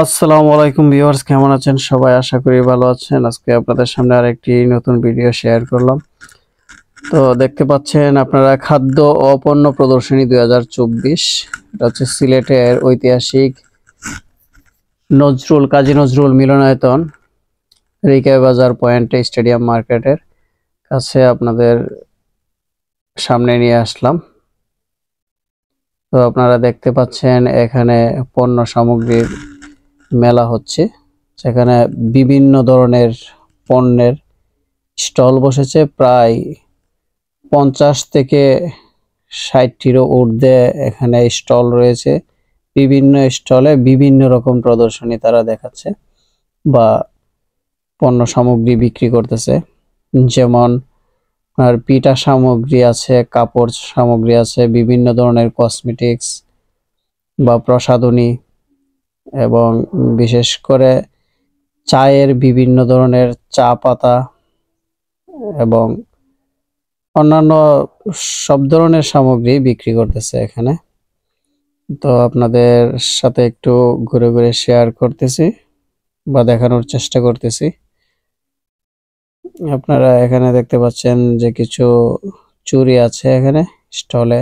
আসসালামু আলাইকুম ভিউয়ার্স, কেমন আছেন সবাই? আশা করি ভালো আছেন। আজকে আপনাদের সামনে আরেকটি নতুন ভিডিও শেয়ার করলাম। তো দেখতে পাচ্ছেন আপনারা খাদ্য ও পণ্য প্রদর্শনী 2024। এটা হচ্ছে সিলেটের ঐতিহাসিক কাজী নজরুল মিলনায়তন, রিকা বাজার পয়েন্টে স্টেডিয়াম মার্কেটের কাছে আপনাদের সামনে নিয়ে আসলাম। তো আপনারা দেখতে পাচ্ছেন এখানে পণ্য সামগ্রীর মেলা হচ্ছে, সেখানে বিভিন্ন ধরনের পণ্যের স্টল বসেছে। প্রায় 50 থেকে 60টিরও ঊর্ধ্বে এখানে স্টল রয়েছে। বিভিন্ন স্টলে বিভিন্ন রকম প্রদর্শনী তারা দেখাচ্ছে বা পণ্য সামগ্রী বিক্রি করতেছে। যেমন আর পিঠা সামগ্রী আছে, কাপড় সামগ্রী আছে, বিভিন্ন ধরনের কসমেটিক্স বা প্রসাধনী, এবং বিশেষ করে চায়ের বিভিন্ন ধরনের চা পাতা এবং অন্যান্য সব ধরনের সামগ্রী বিক্রি করতেছে এখানে। তো আপনাদের সাথে একটু ঘুরে ঘুরে শেয়ার করতেছি বা দেখানোর চেষ্টা করতেছি। আপনারা এখানে দেখতে পাচ্ছেন যে কিছু চুড়ি আছে এখানে স্টলে,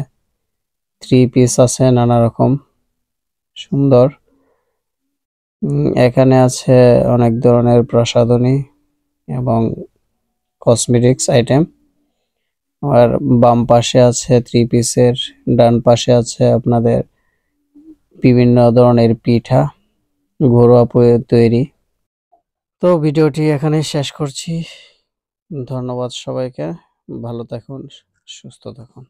3 পিস আছে নানা রকম সুন্দর। এখানে আছে অনেক ধরনের প্রসাধনী এবং কসমেটিক্স আইটেম। আর বাম পাশে আছে 3 পিসের, ডান পাশে আছে আপনাদের বিভিন্ন ধরনের পিঠা, ঘরোয়া তৈরি। তো ভিডিওটি এখানে শেষ করছি। ধন্যবাদ সবাইকে। ভালো থাকুন, সুস্থ থাকুন।